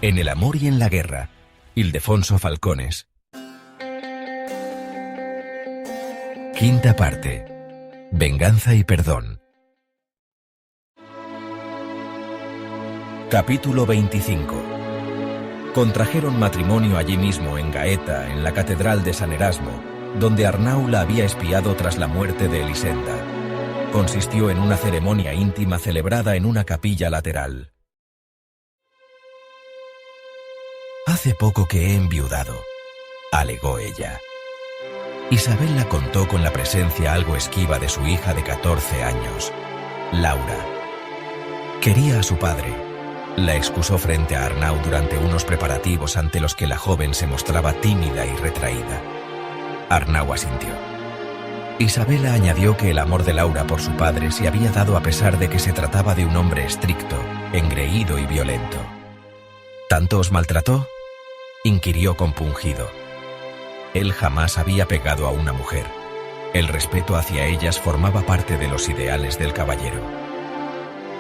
En el amor y en la guerra, Ildefonso Falcones. Quinta parte. Venganza y perdón. Capítulo 25. Contrajeron matrimonio allí mismo en Gaeta, en la catedral de San Erasmo, donde Arnau la había espiado tras la muerte de Elisenda. Consistió en una ceremonia íntima celebrada en una capilla lateral. «Hace poco que he enviudado», alegó ella. Isabel la contó con la presencia algo esquiva de su hija de 14 años, Laura. Quería a su padre. La excusó frente a Arnau durante unos preparativos ante los que la joven se mostraba tímida y retraída. Arnau asintió. Isabela añadió que el amor de Laura por su padre se había dado a pesar de que se trataba de un hombre estricto, engreído y violento. ¿Tanto os maltrató?, inquirió compungido. Él jamás había pegado a una mujer. El respeto hacia ellas formaba parte de los ideales del caballero.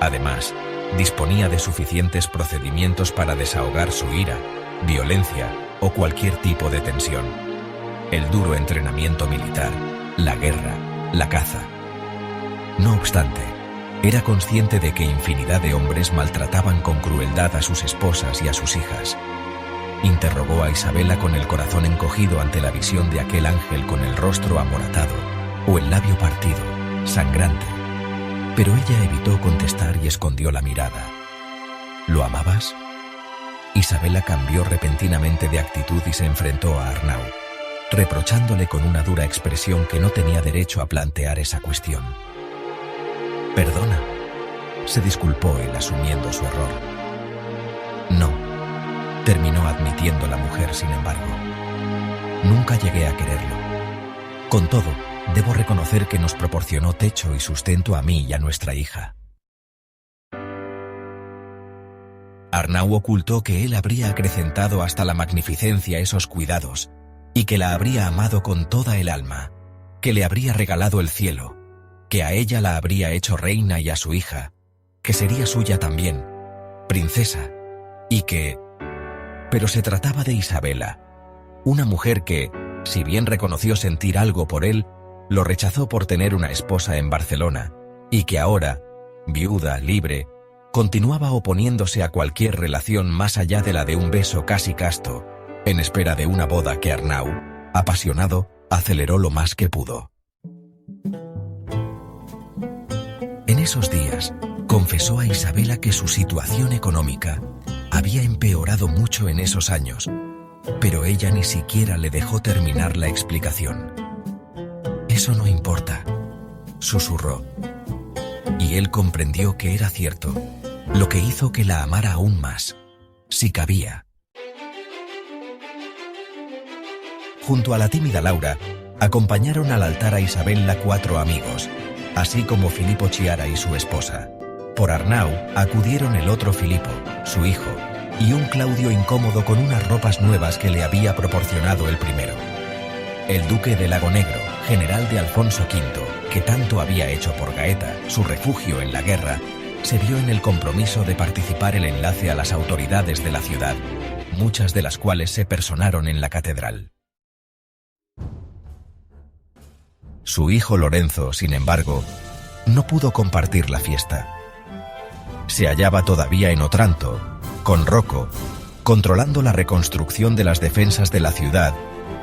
Además, disponía de suficientes procedimientos para desahogar su ira, violencia o cualquier tipo de tensión. El duro entrenamiento militar, la guerra, la caza. No obstante, era consciente de que infinidad de hombres maltrataban con crueldad a sus esposas y a sus hijas. Interrogó a Isabela con el corazón encogido ante la visión de aquel ángel con el rostro amoratado o el labio partido, sangrante. Pero ella evitó contestar y escondió la mirada. ¿Lo amabas? Isabela cambió repentinamente de actitud y se enfrentó a Arnau, reprochándole con una dura expresión que no tenía derecho a plantear esa cuestión. «Perdona», se disculpó él asumiendo su error. «No», terminó admitiendo la mujer sin embargo. «Nunca llegué a quererlo. Con todo, debo reconocer que nos proporcionó techo y sustento a mí y a nuestra hija». Arnau ocultó que él habría acrecentado hasta la magnificencia esos cuidados y que la habría amado con toda el alma, que le habría regalado el cielo, que a ella la habría hecho reina y a su hija, que sería suya también, princesa, y que... Pero se trataba de Isabela, una mujer que, si bien reconoció sentir algo por él, lo rechazó por tener una esposa en Barcelona, y que ahora, viuda, libre, continuaba oponiéndose a cualquier relación más allá de la de un beso casi casto, en espera de una boda que Arnau, apasionado, aceleró lo más que pudo. En esos días, confesó a Isabela que su situación económica había empeorado mucho en esos años, pero ella ni siquiera le dejó terminar la explicación. «Eso no importa», susurró. Y él comprendió que era cierto, lo que hizo que la amara aún más, si cabía. Junto a la tímida Laura, acompañaron al altar a Isabela 4 amigos, así como Filippo Chiara y su esposa. Por Arnau acudieron el otro Filippo, su hijo, y un Claudio incómodo con unas ropas nuevas que le había proporcionado el primero. El duque de Lago Negro, general de Alfonso V, que tanto había hecho por Gaeta, su refugio en la guerra, se vio en el compromiso de participar el enlace a las autoridades de la ciudad, muchas de las cuales se personaron en la catedral. Su hijo Lorenzo, sin embargo, no pudo compartir la fiesta. Se hallaba todavía en Otranto, con Rocco, controlando la reconstrucción de las defensas de la ciudad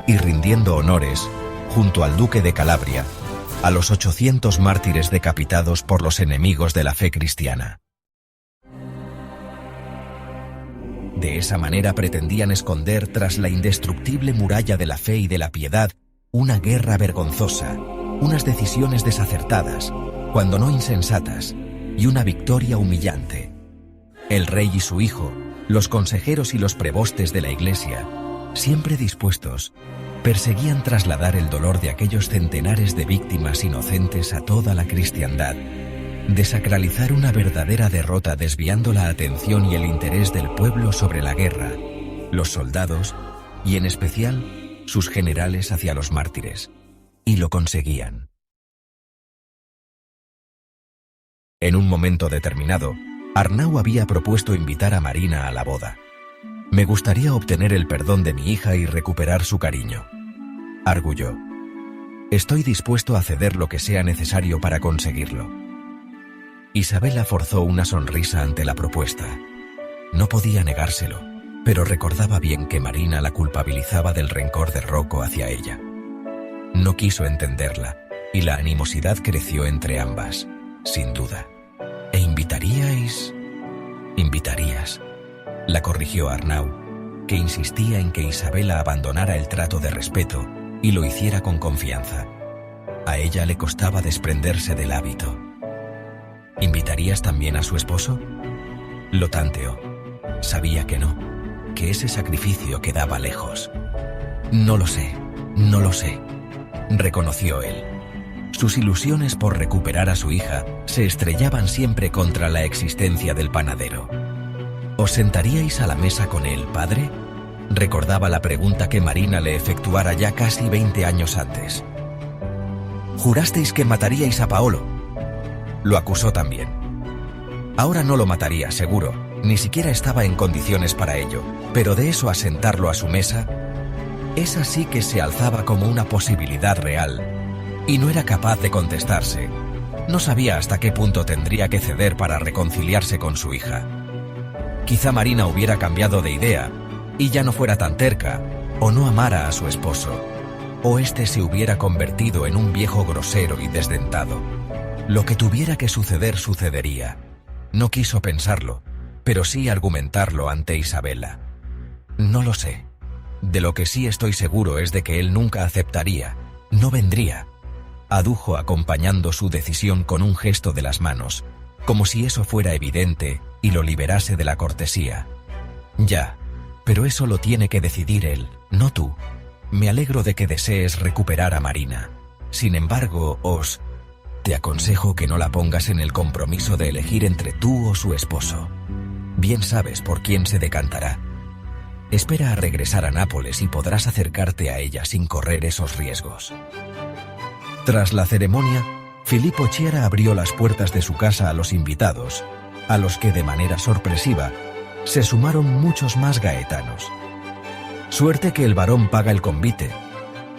y rindiendo honores, junto al duque de Calabria, a los 800 mártires decapitados por los enemigos de la fe cristiana. De esa manera pretendían esconder tras la indestructible muralla de la fe y de la piedad una guerra vergonzosa, unas decisiones desacertadas, cuando no insensatas, y una victoria humillante. El rey y su hijo, los consejeros y los presbíteros de la iglesia, siempre dispuestos, perseguían trasladar el dolor de aquellos centenares de víctimas inocentes a toda la cristiandad, desacralizar una verdadera derrota desviando la atención y el interés del pueblo sobre la guerra, los soldados y en especial sus generales hacia los mártires, y lo conseguían. En un momento determinado, Arnau había propuesto invitar a Marina a la boda. Me gustaría obtener el perdón de mi hija y recuperar su cariño, arguyó. Estoy dispuesto a ceder lo que sea necesario para conseguirlo. Isabela forzó una sonrisa ante la propuesta. No podía negárselo, pero recordaba bien que Marina la culpabilizaba del rencor de Rocco hacia ella. No quiso entenderla, y la animosidad creció entre ambas, sin duda. ¿E invitaríais? Invitarías, la corrigió Arnau, que insistía en que Isabela abandonara el trato de respeto y lo hiciera con confianza. A ella le costaba desprenderse del hábito. ¿Invitarías también a su esposo? Lo tanteó. Sabía que no, que ese sacrificio quedaba lejos. No lo sé, reconoció él. Sus ilusiones por recuperar a su hija se estrellaban siempre contra la existencia del panadero. ¿Os sentaríais a la mesa con él, padre? Recordaba la pregunta que Marina le efectuara ya casi 20 años antes. Jurasteis que mataríais a Paolo. Lo acusó también. Ahora no lo mataría, seguro, ni siquiera estaba en condiciones para ello, pero de eso a sentarlo a su mesa, esa sí que se alzaba como una posibilidad real, y no era capaz de contestarse. No sabía hasta qué punto tendría que ceder para reconciliarse con su hija. Quizá Marina hubiera cambiado de idea, y ya no fuera tan terca, o no amara a su esposo, o éste se hubiera convertido en un viejo grosero y desdentado. Lo que tuviera que suceder, sucedería. No quiso pensarlo, pero sí argumentarlo ante Isabela. No lo sé. De lo que sí estoy seguro es de que él nunca aceptaría, no vendría, adujo acompañando su decisión con un gesto de las manos, como si eso fuera evidente y lo liberase de la cortesía. Ya, pero eso lo tiene que decidir él, no tú. Me alegro de que desees recuperar a Marina. Sin embargo, te aconsejo que no la pongas en el compromiso de elegir entre tú o su esposo. Bien sabes por quién se decantará. Espera a regresar a Nápoles y podrás acercarte a ella sin correr esos riesgos. Tras la ceremonia, Filippo Chiara abrió las puertas de su casa a los invitados, a los que de manera sorpresiva se sumaron muchos más gaetanos. Suerte que el varón paga el convite,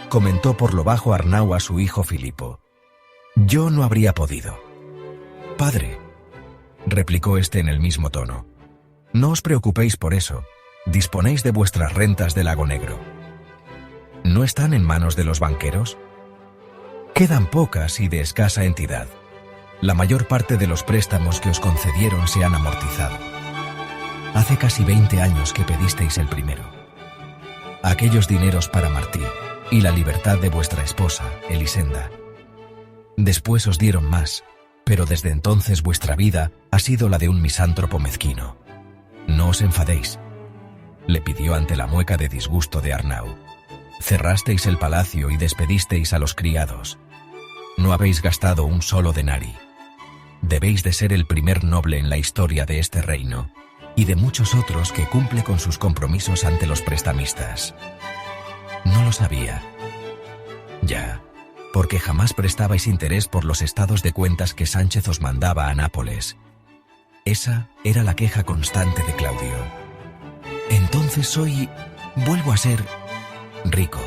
comentó por lo bajo Arnau a su hijo Filippo. Yo no habría podido. Padre, replicó este en el mismo tono, no os preocupéis por eso, disponéis de vuestras rentas de Lago Negro. ¿No están en manos de los banqueros? Quedan pocas y de escasa entidad. La mayor parte de los préstamos que os concedieron se han amortizado. Hace casi 20 años que pedisteis el primero. Aquellos dineros para Martí y la libertad de vuestra esposa, Elisenda. Después os dieron más, pero desde entonces vuestra vida ha sido la de un misántropo mezquino. No os enfadéis, le pidió ante la mueca de disgusto de Arnau. Cerrasteis el palacio y despedisteis a los criados. No habéis gastado un solo denari. Debéis de ser el primer noble en la historia de este reino y de muchos otros que cumple con sus compromisos ante los prestamistas. No lo sabía. Ya, porque jamás prestabais interés por los estados de cuentas que Sánchez os mandaba a Nápoles. Esa era la queja constante de Claudio. Entonces vuelvo a ser rico.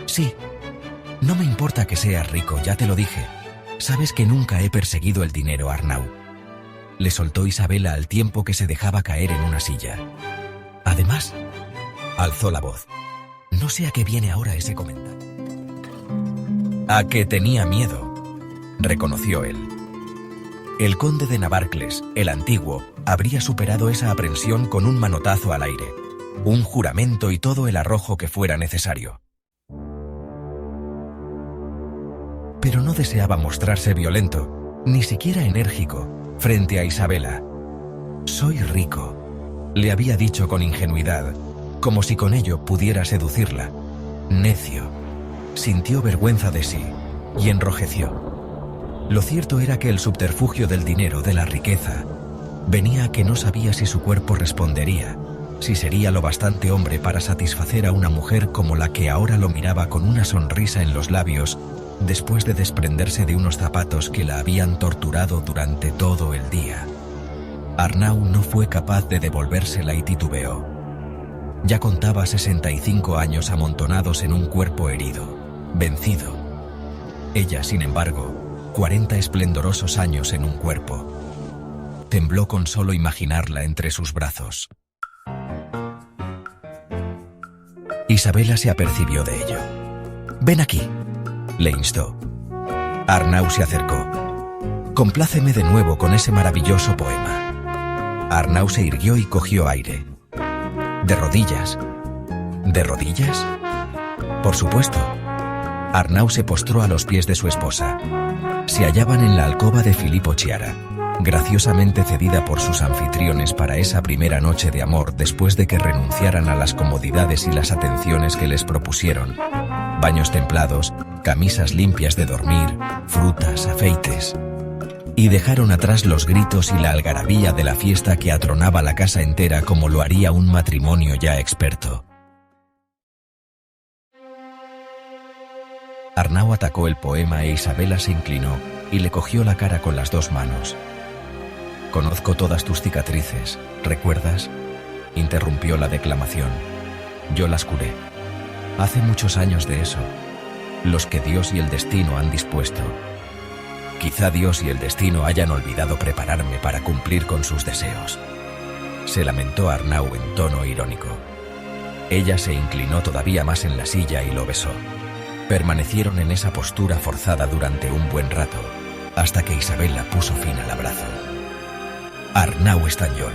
Sí, no me importa que seas rico, ya te lo dije. Sabes que nunca he perseguido el dinero, Arnau. Le soltó Isabela al tiempo que se dejaba caer en una silla. Además, alzó la voz. No sé a qué viene ahora ese comentario. A que tenía miedo, reconoció él. El conde de Navarcles, el antiguo, habría superado esa aprensión con un manotazo al aire, un juramento y todo el arrojo que fuera necesario. Pero no deseaba mostrarse violento, ni siquiera enérgico, frente a Isabela. Soy rico, le había dicho con ingenuidad, como si con ello pudiera seducirla. Necio. Sintió vergüenza de sí y enrojeció. Lo cierto era que el subterfugio del dinero, de la riqueza, venía a que no sabía si su cuerpo respondería, si sería lo bastante hombre para satisfacer a una mujer como la que ahora lo miraba con una sonrisa en los labios después de desprenderse de unos zapatos que la habían torturado durante todo el día. Arnau no fue capaz de devolvérsela y titubeó. Ya contaba 65 años amontonados en un cuerpo herido, vencido. Ella, sin embargo, 40 esplendorosos años en un cuerpo. Tembló con solo imaginarla entre sus brazos. Isabela se apercibió de ello. «Ven aquí», le instó. Arnau se acercó. «Compláceme de nuevo con ese maravilloso poema». Arnau se irguió y cogió aire. «¿De rodillas?» «¿De rodillas?» «Por supuesto». Arnau se postró a los pies de su esposa. Se hallaban en la alcoba de Filippo Chiara, graciosamente cedida por sus anfitriones para esa primera noche de amor después de que renunciaran a las comodidades y las atenciones que les propusieron. Baños templados, camisas limpias de dormir, frutas, afeites. Y dejaron atrás los gritos y la algarabía de la fiesta que atronaba la casa entera como lo haría un matrimonio ya experto. Arnau atacó el poema e Isabela se inclinó y le cogió la cara con las dos manos. «Conozco todas tus cicatrices, ¿recuerdas?», interrumpió la declamación. «Yo las curé. Hace muchos años de eso. Los que Dios y el destino han dispuesto. Quizá Dios y el destino hayan olvidado prepararme para cumplir con sus deseos», se lamentó Arnau en tono irónico. Ella se inclinó todavía más en la silla y lo besó. Permanecieron en esa postura forzada durante un buen rato, hasta que Isabela puso fin al abrazo. «Arnau Estanyol,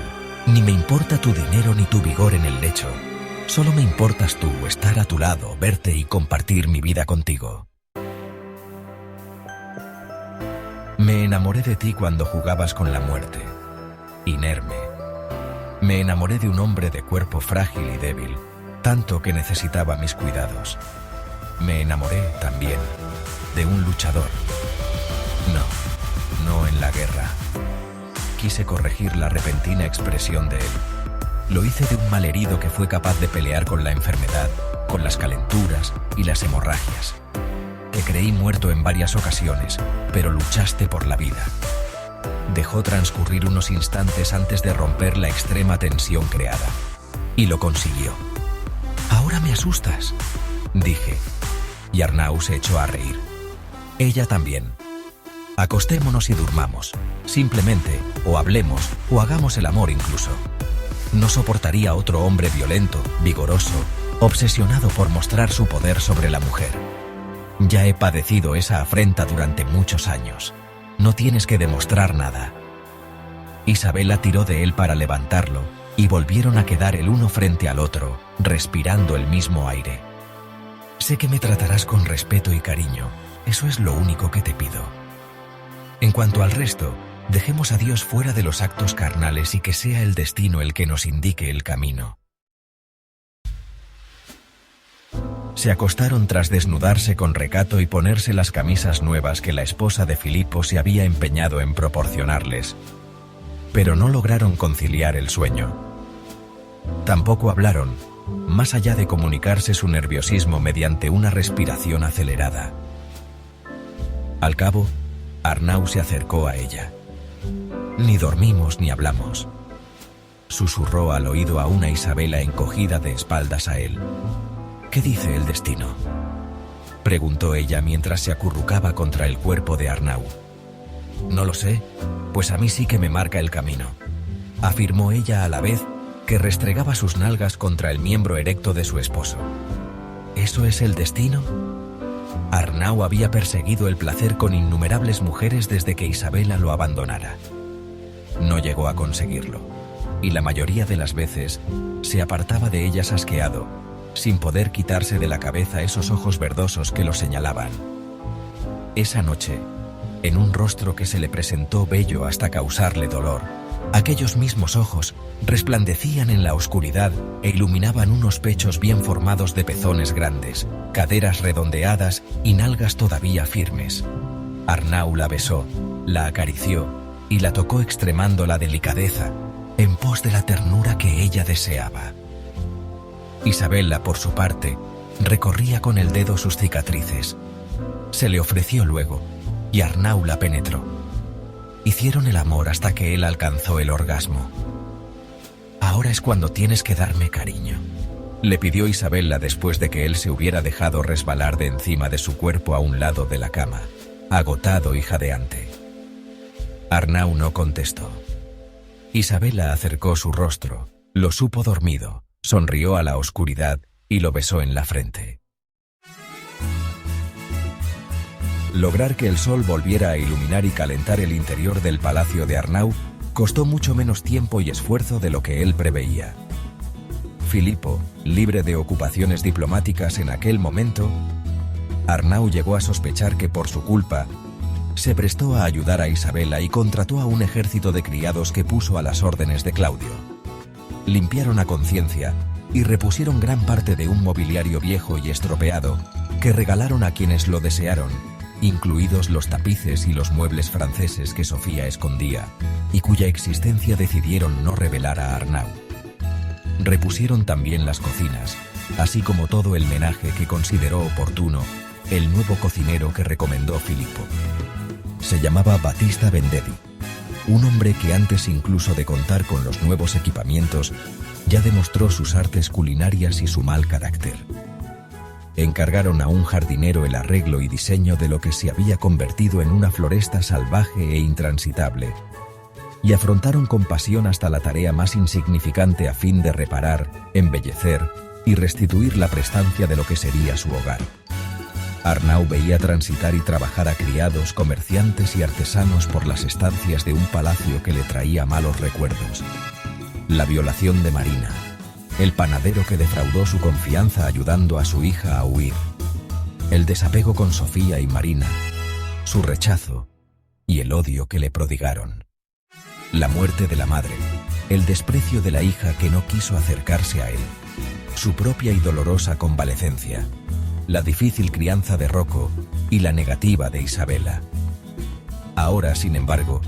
ni me importa tu dinero ni tu vigor en el lecho. Solo me importas tú, estar a tu lado, verte y compartir mi vida contigo. Me enamoré de ti cuando jugabas con la muerte, inerme. Me enamoré de un hombre de cuerpo frágil y débil, tanto que necesitaba mis cuidados. Me enamoré también de un luchador. No en la guerra». Quise corregir la repentina expresión de él. Lo hice de un malherido que fue capaz de pelear con la enfermedad, con las calenturas y las hemorragias. Te creí muerto en varias ocasiones, pero luchaste por la vida. Dejó transcurrir unos instantes antes de romper la extrema tensión creada. Y lo consiguió. «Ahora me asustas», dije. Y Arnau se echó a reír. Ella también. «Acostémonos y durmamos. Simplemente, o hablemos, o hagamos el amor incluso. No soportaría otro hombre violento, vigoroso, obsesionado por mostrar su poder sobre la mujer. Ya he padecido esa afrenta durante muchos años. No tienes que demostrar nada». Isabela tiró de él para levantarlo, y volvieron a quedar el uno frente al otro, respirando el mismo aire. «Sé que me tratarás con respeto y cariño. Eso es lo único que te pido. En cuanto al resto, dejemos a Dios fuera de los actos carnales y que sea el destino el que nos indique el camino». Se acostaron tras desnudarse con recato y ponerse las camisas nuevas que la esposa de Filippo se había empeñado en proporcionarles. Pero no lograron conciliar el sueño. Tampoco hablaron, más allá de comunicarse su nerviosismo mediante una respiración acelerada. Al cabo, Arnau se acercó a ella. «Ni dormimos ni hablamos», susurró al oído a una Isabela encogida de espaldas a él. «¿Qué dice el destino?», preguntó ella mientras se acurrucaba contra el cuerpo de Arnau. «No lo sé, pues a mí sí que me marca el camino», afirmó ella a la vez que restregaba sus nalgas contra el miembro erecto de su esposo. «¿Eso es el destino?». Arnau había perseguido el placer con innumerables mujeres desde que Isabela lo abandonara. No llegó a conseguirlo, y la mayoría de las veces se apartaba de ellas asqueado, sin poder quitarse de la cabeza esos ojos verdosos que lo señalaban. Esa noche, en un rostro que se le presentó bello hasta causarle dolor, aquellos mismos ojos resplandecían en la oscuridad e iluminaban unos pechos bien formados de pezones grandes, caderas redondeadas y nalgas todavía firmes. Arnau la besó, la acarició y la tocó extremando la delicadeza, en pos de la ternura que ella deseaba. Isabela, por su parte, recorría con el dedo sus cicatrices. Se le ofreció luego, y Arnau la penetró. Hicieron el amor hasta que él alcanzó el orgasmo. «Ahora es cuando tienes que darme cariño», Le pidió Isabella después de que él se hubiera dejado resbalar de encima de su cuerpo a un lado de la cama, agotado y jadeante. Arnau no contestó. Isabella acercó su rostro, lo supo dormido, sonrió a la oscuridad y lo besó en la frente. Lograr que el sol volviera a iluminar y calentar el interior del palacio de Arnau costó mucho menos tiempo y esfuerzo de lo que él preveía. Filipo, libre de ocupaciones diplomáticas en aquel momento, Arnau llegó a sospechar que por su culpa se prestó a ayudar a Isabella y contrató a un ejército de criados que puso a las órdenes de Claudio. Limpiaron a conciencia y repusieron gran parte de un mobiliario viejo y estropeado que regalaron a quienes lo desearon, incluidos los tapices y los muebles franceses que Sofía escondía y cuya existencia decidieron no revelar a Arnau. Repusieron también las cocinas, así como todo el menaje que consideró oportuno el nuevo cocinero que recomendó Filippo. Se llamaba Battista Vendetti, un hombre que antes incluso de contar con los nuevos equipamientos ya demostró sus artes culinarias y su mal carácter. Encargaron a un jardinero el arreglo y diseño de lo que se había convertido en una floresta salvaje e intransitable, y afrontaron con pasión hasta la tarea más insignificante a fin de reparar, embellecer y restituir la prestancia de lo que sería su hogar. Arnau veía transitar y trabajar a criados, comerciantes y artesanos por las estancias de un palacio que le traía malos recuerdos. La violación de Marina, el panadero que defraudó su confianza ayudando a su hija a huir, el desapego con Sofía y Marina, su rechazo y el odio que le prodigaron. La muerte de la madre, el desprecio de la hija que no quiso acercarse a él, su propia y dolorosa convalecencia, la difícil crianza de Rocco y la negativa de Isabella. Ahora, sin embargo,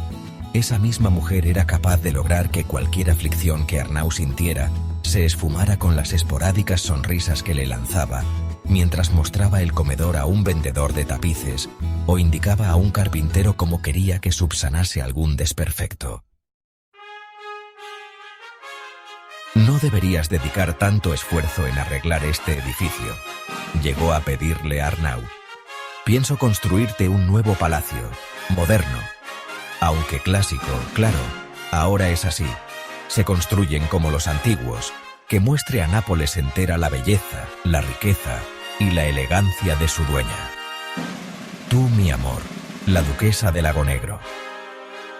esa misma mujer era capaz de lograr que cualquier aflicción que Arnau sintiera se esfumara con las esporádicas sonrisas que le lanzaba, mientras mostraba el comedor a un vendedor de tapices o indicaba a un carpintero cómo quería que subsanase algún desperfecto. «No deberías dedicar tanto esfuerzo en arreglar este edificio», llegó a pedirle Arnau. «Pienso construirte un nuevo palacio, moderno. Aunque clásico, claro, ahora es así. Se construyen como los antiguos, que muestre a Nápoles entera la belleza, la riqueza y la elegancia de su dueña. Tú, mi amor, la duquesa de Lago Negro».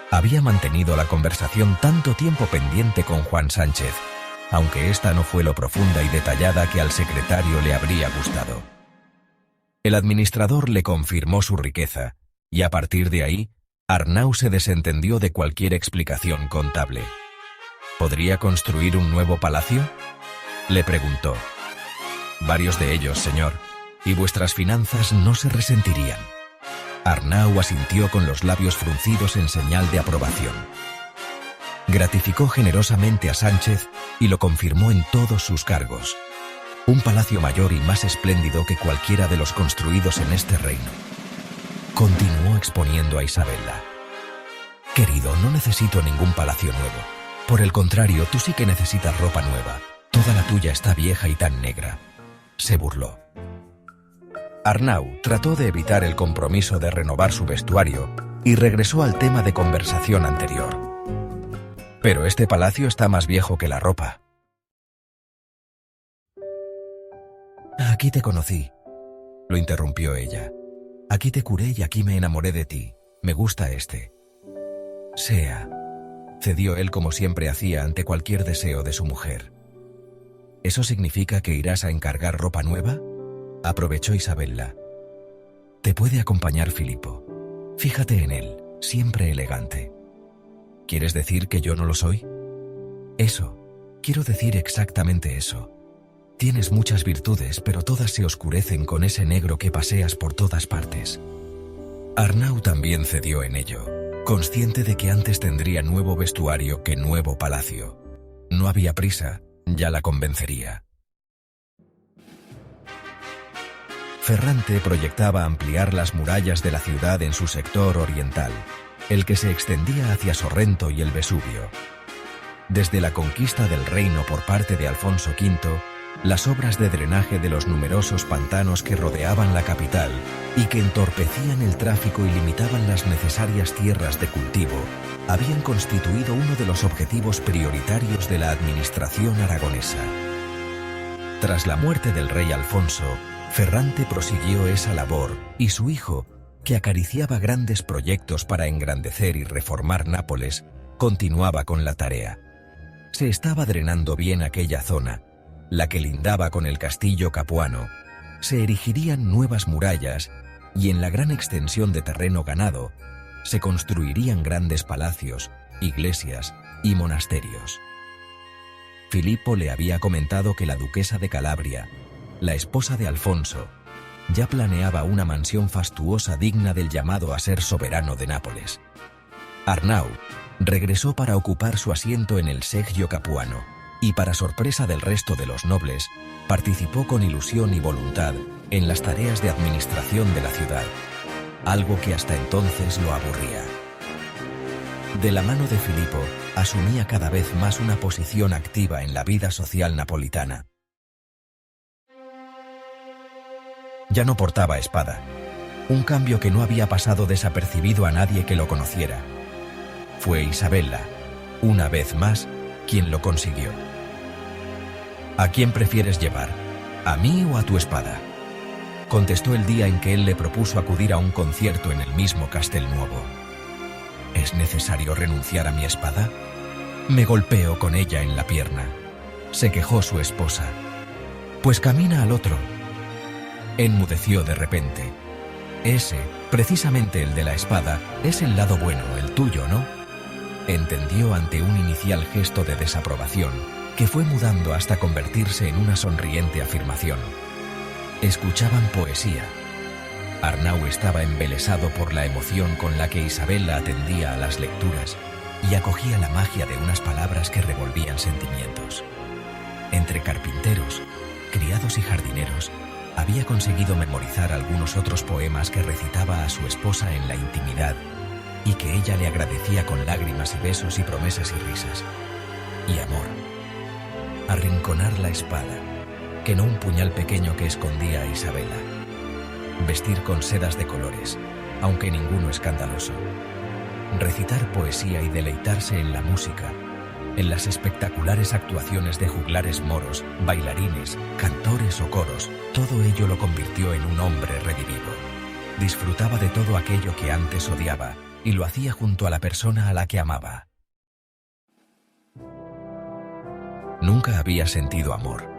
Había mantenido la conversación tanto tiempo pendiente con Juan Sánchez, aunque esta no fue lo profunda y detallada que al secretario le habría gustado. El administrador le confirmó su riqueza, y a partir de ahí, Arnau se desentendió de cualquier explicación contable. ¿Podría construir un nuevo palacio?, le preguntó. «Varios de ellos, señor, y vuestras finanzas no se resentirían». Arnau asintió con los labios fruncidos en señal de aprobación. Gratificó generosamente a Sánchez y lo confirmó en todos sus cargos. Un palacio mayor y más espléndido que cualquiera de los construidos en este reino. Continuó exponiendo a Isabella. «Querido, no necesito ningún palacio nuevo. Por el contrario, tú sí que necesitas ropa nueva. Toda la tuya está vieja y tan negra», se burló. Arnau trató de evitar el compromiso de renovar su vestuario y regresó al tema de conversación anterior. «Pero este palacio está más viejo que la ropa». «Aquí te conocí», lo interrumpió ella. «Aquí te curé y aquí me enamoré de ti. Me gusta este». «Sea», cedió él como siempre hacía ante cualquier deseo de su mujer. «¿Eso significa que irás a encargar ropa nueva?», aprovechó Isabella. «Te puede acompañar Filippo. Fíjate en él, siempre elegante». «¿Quieres decir que yo no lo soy?». «Eso, quiero decir exactamente eso. Tienes muchas virtudes, pero todas se oscurecen con ese negro que paseas por todas partes». Arnau también cedió en ello, consciente de que antes tendría nuevo vestuario que nuevo palacio. No había prisa, ya la convencería. Ferrante proyectaba ampliar las murallas de la ciudad en su sector oriental, el que se extendía hacia Sorrento y el Vesubio. Desde la conquista del reino por parte de Alfonso V, las obras de drenaje de los numerosos pantanos que rodeaban la capital y que entorpecían el tráfico y limitaban las necesarias tierras de cultivo, habían constituido uno de los objetivos prioritarios de la administración aragonesa. Tras la muerte del rey Alfonso, Ferrante prosiguió esa labor y su hijo, que acariciaba grandes proyectos para engrandecer y reformar Nápoles, continuaba con la tarea. Se estaba drenando bien aquella zona, la que lindaba con el castillo capuano, se erigirían nuevas murallas y en la gran extensión de terreno ganado se construirían grandes palacios, iglesias y monasterios. Filipo le había comentado que la duquesa de Calabria, la esposa de Alfonso, ya planeaba una mansión fastuosa digna del llamado a ser soberano de Nápoles. Arnau regresó para ocupar su asiento en el seggio capuano y, para sorpresa del resto de los nobles, participó con ilusión y voluntad en las tareas de administración de la ciudad, algo que hasta entonces lo aburría. De la mano de Filipo, asumía cada vez más una posición activa en la vida social napolitana. Ya no portaba espada, un cambio que no había pasado desapercibido a nadie que lo conociera. Fue Isabella, una vez más, quien lo consiguió. ¿A quién prefieres llevar? ¿A mí o a tu espada?, contestó el día en que él le propuso acudir a un concierto en el mismo Castelnuovo. ¿Es necesario renunciar a mi espada? Me golpeo con ella en la pierna, se quejó su esposa. Pues camina al otro. Enmudeció de repente. Ese, precisamente el de la espada, es el lado bueno, el tuyo, ¿no? Entendió ante un inicial gesto de desaprobación, que fue mudando hasta convertirse en una sonriente afirmación. Escuchaban poesía. Arnau estaba embelesado por la emoción con la que Isabella atendía a las lecturas y acogía la magia de unas palabras que revolvían sentimientos. Entre carpinteros, criados y jardineros, había conseguido memorizar algunos otros poemas que recitaba a su esposa en la intimidad y que ella le agradecía con lágrimas y besos y promesas y risas. Y amor. Arrinconar la espada, que no un puñal pequeño que escondía a Isabella. Vestir con sedas de colores, aunque ninguno escandaloso. Recitar poesía y deleitarse en la música, en las espectaculares actuaciones de juglares moros, bailarines, cantores o coros, todo ello lo convirtió en un hombre redivivo. Disfrutaba de todo aquello que antes odiaba y lo hacía junto a la persona a la que amaba. Nunca había sentido amor.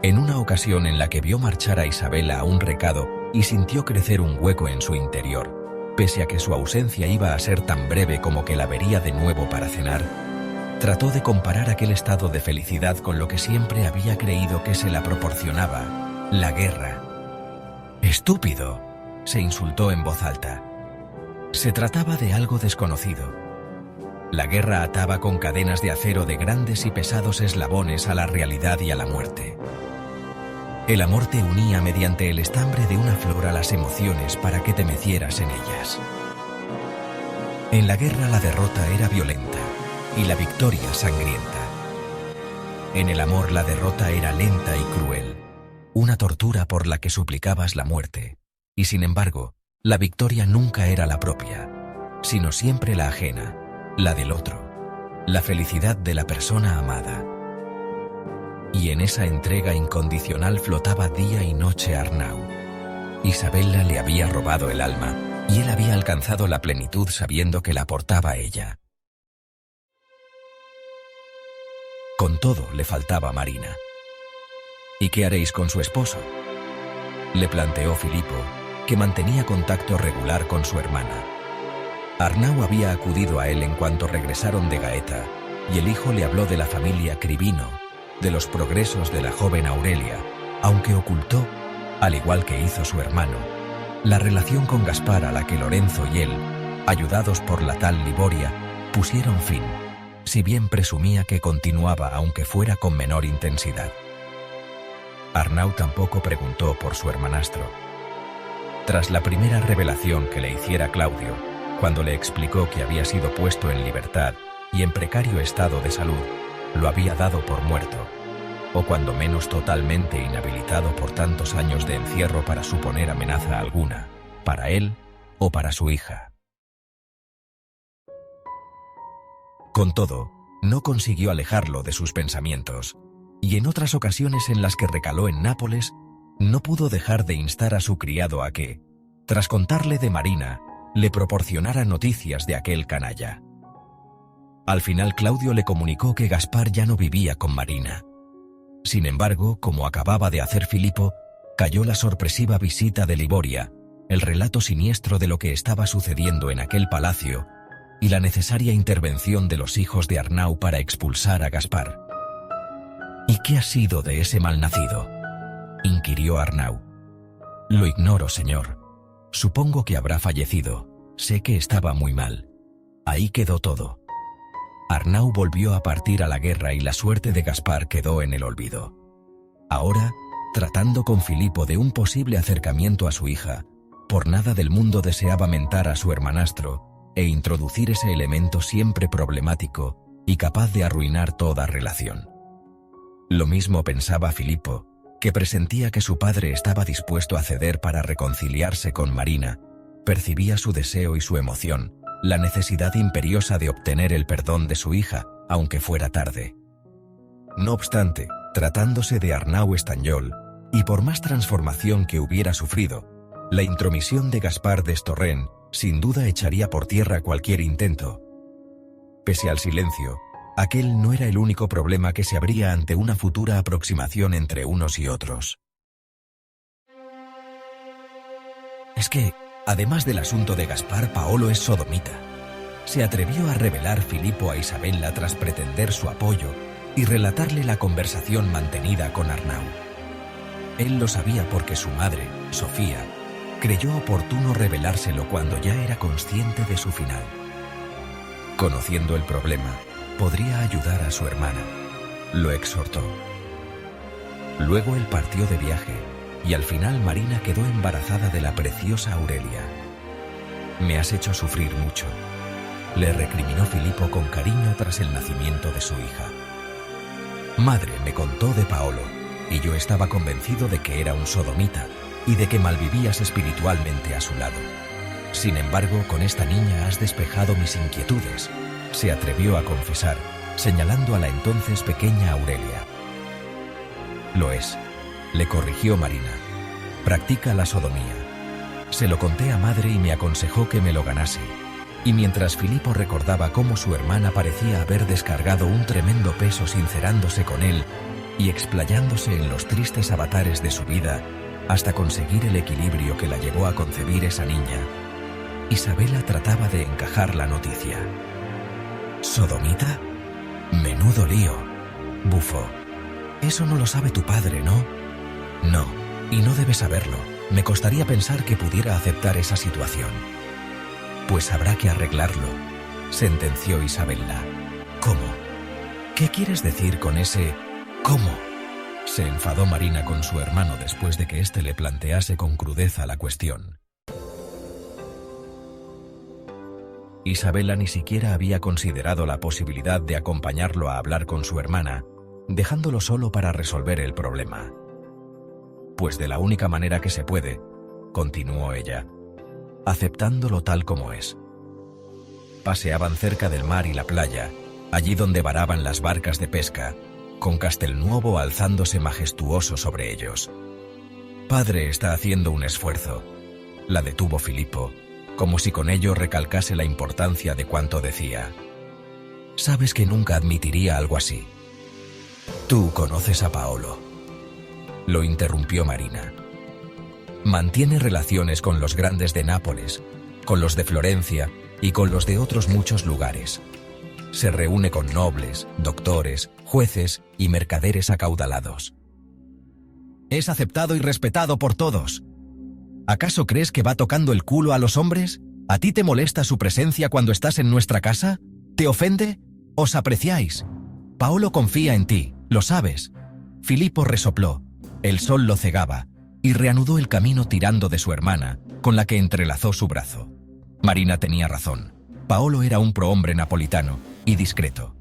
En una ocasión en la que vio marchar a Isabella a un recado y sintió crecer un hueco en su interior, pese a que su ausencia iba a ser tan breve como que la vería de nuevo para cenar, trató de comparar aquel estado de felicidad con lo que siempre había creído que se la proporcionaba, la guerra. «¡Estúpido!», se insultó en voz alta. Se trataba de algo desconocido. La guerra ataba con cadenas de acero de grandes y pesados eslabones a la realidad y a la muerte. El amor te unía mediante el estambre de una flor a las emociones para que te mecieras en ellas. En la guerra la derrota era violenta y la victoria sangrienta. En el amor la derrota era lenta y cruel, una tortura por la que suplicabas la muerte, y sin embargo, la victoria nunca era la propia, sino siempre la ajena, la del otro, la felicidad de la persona amada. Y en esa entrega incondicional flotaba día y noche Arnau. Isabella le había robado el alma, y él había alcanzado la plenitud sabiendo que la portaba ella. Con todo, le faltaba Marina. ¿Y qué haréis con su esposo?, le planteó Filipo, que mantenía contacto regular con su hermana. Arnau había acudido a él en cuanto regresaron de Gaeta, y el hijo le habló de la familia Cribino, de los progresos de la joven Aurelia, aunque ocultó, al igual que hizo su hermano, la relación con Gaspar a la que Lorenzo y él, ayudados por la tal Liboria, pusieron fin, si bien presumía que continuaba aunque fuera con menor intensidad. Arnau tampoco preguntó por su hermanastro. Tras la primera revelación que le hiciera Claudio, cuando le explicó que había sido puesto en libertad y en precario estado de salud, lo había dado por muerto. o cuando menos totalmente inhabilitado por tantos años de encierro para suponer amenaza alguna, para él o para su hija. Con todo, no consiguió alejarlo de sus pensamientos, y en otras ocasiones en las que recaló en Nápoles, no pudo dejar de instar a su criado a que, tras contarle de Marina, le proporcionara noticias de aquel canalla. Al final Claudio le comunicó que Gaspar ya no vivía con Marina. Sin embargo, como acababa de hacer Filipo, cayó la sorpresiva visita de Liboria, el relato siniestro de lo que estaba sucediendo en aquel palacio y la necesaria intervención de los hijos de Arnau para expulsar a Gaspar. ¿Y qué ha sido de ese malnacido?, inquirió Arnau. Lo ignoro, señor. Supongo que habrá fallecido. Sé que estaba muy mal. Ahí quedó todo. Arnau volvió a partir a la guerra y la suerte de Gaspar quedó en el olvido. Ahora, tratando con Filipo de un posible acercamiento a su hija, por nada del mundo deseaba mentar a su hermanastro e introducir ese elemento siempre problemático y capaz de arruinar toda relación. Lo mismo pensaba Filipo, que presentía que su padre estaba dispuesto a ceder para reconciliarse con Marina, percibía su deseo y su emoción, la necesidad imperiosa de obtener el perdón de su hija, aunque fuera tarde. No obstante, tratándose de Arnau Estanyol, y por más transformación que hubiera sufrido, la intromisión de Gaspar d'Estorrent sin duda echaría por tierra cualquier intento. Pese al silencio, aquel no era el único problema que se abría ante una futura aproximación entre unos y otros. Es que, además del asunto de Gaspar, Paolo es sodomita. Se atrevió a revelar Filipo a Isabella tras pretender su apoyo y relatarle la conversación mantenida con Arnau. Él lo sabía porque su madre, Sofía, creyó oportuno revelárselo cuando ya era consciente de su final. Conociendo el problema, podría ayudar a su hermana. Lo exhortó. Luego él partió de viaje, y al final Marina quedó embarazada de la preciosa Aurelia. «Me has hecho sufrir mucho», le recriminó Filipo con cariño tras el nacimiento de su hija. «Madre me contó de Paolo, y yo estaba convencido de que era un sodomita, y de que malvivías espiritualmente a su lado. Sin embargo, con esta niña has despejado mis inquietudes», se atrevió a confesar, señalando a la entonces pequeña Aurelia. «Lo es», le corrigió Marina. «Practica la sodomía. Se lo conté a madre y me aconsejó que me lo ganase». Y mientras Filipo recordaba cómo su hermana parecía haber descargado un tremendo peso sincerándose con él y explayándose en los tristes avatares de su vida hasta conseguir el equilibrio que la llevó a concebir esa niña, Isabella trataba de encajar la noticia. «¿Sodomita? Menudo lío», bufó. «Eso no lo sabe tu padre, ¿no?» «No, y no debe saberlo. Me costaría pensar que pudiera aceptar esa situación». «Pues habrá que arreglarlo», sentenció Isabella. «¿Cómo? ¿Qué quieres decir con ese cómo?», se enfadó Marina con su hermano después de que éste le plantease con crudeza la cuestión. Isabella ni siquiera había considerado la posibilidad de acompañarlo a hablar con su hermana, dejándolo solo para resolver el problema. «Pues de la única manera que se puede», continuó ella, «aceptándolo tal como es». Paseaban cerca del mar y la playa, allí donde varaban las barcas de pesca, con Castelnuovo alzándose majestuoso sobre ellos. «Padre está haciendo un esfuerzo», la detuvo Filipo, como si con ello recalcase la importancia de cuanto decía. «Sabes que nunca admitiría algo así». «Tú conoces a Paolo», lo interrumpió Marina. «Mantiene relaciones con los grandes de Nápoles, con los de Florencia y con los de otros muchos lugares. Se reúne con nobles, doctores, jueces y mercaderes acaudalados. Es aceptado y respetado por todos. ¿Acaso crees que va tocando el culo a los hombres? ¿A ti te molesta su presencia cuando estás en nuestra casa? ¿Te ofende? ¿Os apreciáis? Paolo confía en ti, lo sabes». Filipo resopló. El sol lo cegaba, y reanudó el camino tirando de su hermana, con la que entrelazó su brazo. Marina tenía razón. Paolo era un prohombre napolitano, y discreto.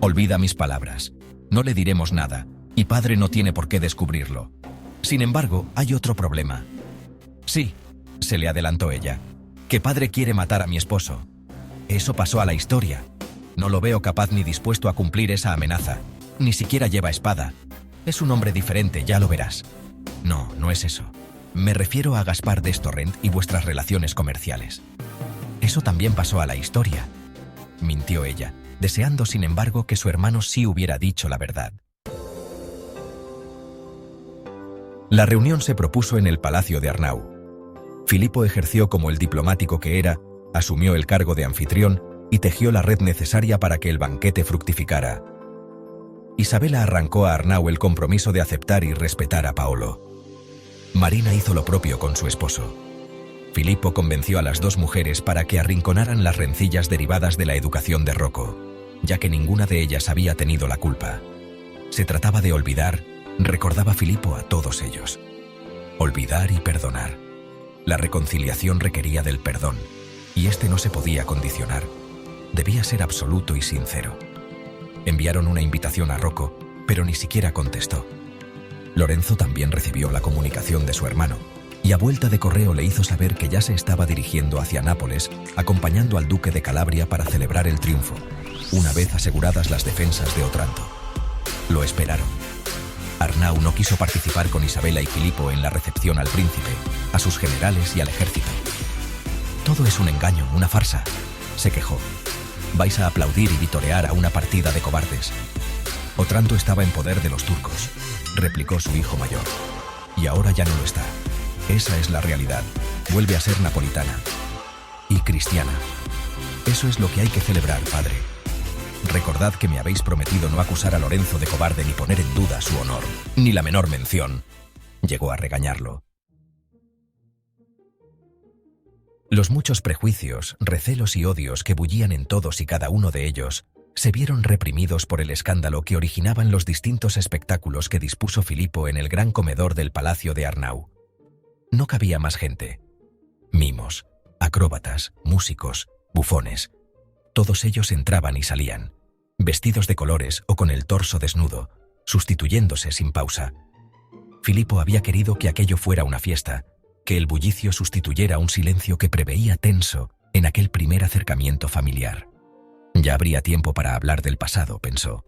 «Olvida mis palabras. No le diremos nada. y padre no tiene por qué descubrirlo. Sin embargo, hay otro problema. Sí, se le adelantó ella, que padre quiere matar a mi esposo. Eso pasó a la historia. No lo veo capaz ni dispuesto a cumplir esa amenaza. Ni siquiera lleva espada. Es un hombre diferente, ya lo verás. No, no es eso. Me refiero a Gaspar Destorrent y vuestras relaciones comerciales. Eso también pasó a la historia, mintió ella, deseando sin embargo que su hermano sí hubiera dicho la verdad. La reunión se propuso en el palacio de Arnau. Filipo ejerció como el diplomático que era, asumió el cargo de anfitrión y tejió la red necesaria para que el banquete fructificara. Isabela arrancó a Arnau el compromiso de aceptar y respetar a Paolo. Marina hizo lo propio con su esposo. Filipo convenció a las dos mujeres para que arrinconaran las rencillas derivadas de la educación de Rocco, ya que ninguna de ellas había tenido la culpa. Se trataba de olvidar, recordaba Filipo a todos ellos. Olvidar y perdonar. La reconciliación requería del perdón, y este no se podía condicionar. Debía ser absoluto y sincero. Enviaron una invitación a Rocco, pero ni siquiera contestó. Lorenzo también recibió la comunicación de su hermano, y a vuelta de correo le hizo saber que ya se estaba dirigiendo hacia Nápoles, acompañando al duque de Calabria para celebrar el triunfo, una vez aseguradas las defensas de Otranto. Lo esperaron. Arnau no quiso participar con Isabela y Filipo en la recepción al príncipe, a sus generales y al ejército. «Todo es un engaño, una farsa», se quejó. «Vais a aplaudir y vitorear a una partida de cobardes». «Otranto estaba en poder de los turcos», replicó su hijo mayor. «Y ahora ya no lo está. Esa es la realidad. Vuelve a ser napolitana. Y cristiana. Eso es lo que hay que celebrar, padre. Recordad que me habéis prometido no acusar a Lorenzo de cobarde ni poner en duda su honor, ni la menor mención». Llegó a regañarlo. Los muchos prejuicios, recelos y odios que bullían en todos y cada uno de ellos se vieron reprimidos por el escándalo que originaban los distintos espectáculos que dispuso Filipo en el gran comedor del palacio de Arnau. No cabía más gente. Mimos, acróbatas, músicos, bufones. Todos ellos entraban y salían, vestidos de colores o con el torso desnudo, sustituyéndose sin pausa. Filipo había querido que aquello fuera una fiesta, que el bullicio sustituyera un silencio que preveía tenso en aquel primer acercamiento familiar. Ya habría tiempo para hablar del pasado, pensó.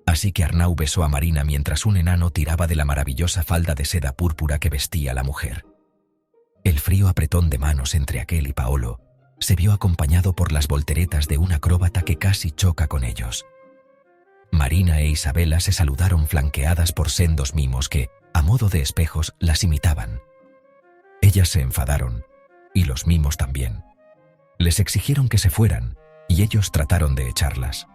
Así que Arnau besó a Marina mientras un enano tiraba de la maravillosa falda de seda púrpura que vestía la mujer. El frío apretón de manos entre aquel y Paolo se vio acompañado por las volteretas de un acróbata que casi choca con ellos. Marina e Isabela se saludaron flanqueadas por sendos mimos que, a modo de espejos, las imitaban. Ellas se enfadaron, y los mimos también. Les exigieron que se fueran, y ellos trataron de echarlas.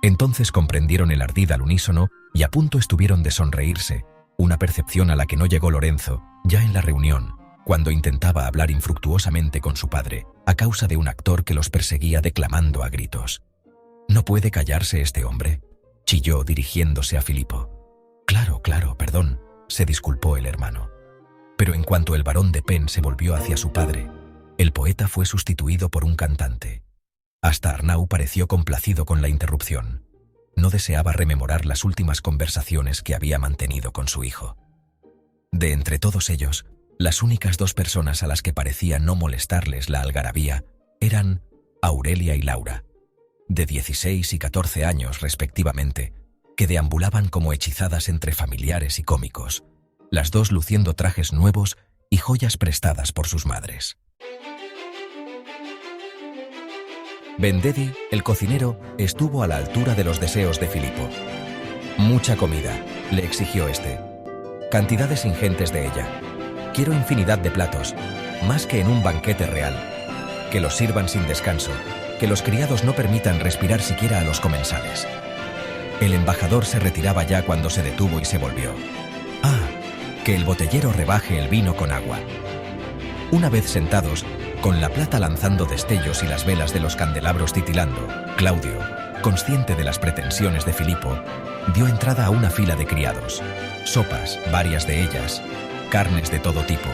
Entonces comprendieron el ardid al unísono y a punto estuvieron de sonreírse, una percepción a la que no llegó Lorenzo, ya en la reunión, cuando intentaba hablar infructuosamente con su padre, a causa de un actor que los perseguía declamando a gritos. «¿No puede callarse este hombre?», chilló dirigiéndose a Filipo. Claro, perdón», se disculpó el hermano. Pero en cuanto el barón de Pen se volvió hacia su padre, el poeta fue sustituido por un cantante. Hasta Arnau pareció complacido con la interrupción. No deseaba rememorar las últimas conversaciones que había mantenido con su hijo. De entre todos ellos, las únicas dos personas a las que parecía no molestarles la algarabía eran Aurelia y Laura, de 16 y 14 años respectivamente, que deambulaban como hechizadas entre familiares y cómicos, las dos luciendo trajes nuevos y joyas prestadas por sus madres. Vendedi, el cocinero, estuvo a la altura de los deseos de Filipo. «Mucha comida», le exigió este. «Cantidades ingentes de ella. Quiero infinidad de platos, más que en un banquete real. Que los sirvan sin descanso, que los criados no permitan respirar siquiera a los comensales». El embajador se retiraba ya cuando se detuvo y se volvió. «Ah, que el botellero rebaje el vino con agua». Una vez sentados, con la plata lanzando destellos y las velas de los candelabros titilando, Claudio, consciente de las pretensiones de Filipo, dio entrada a una fila de criados. Sopas, varias de ellas, carnes de todo tipo,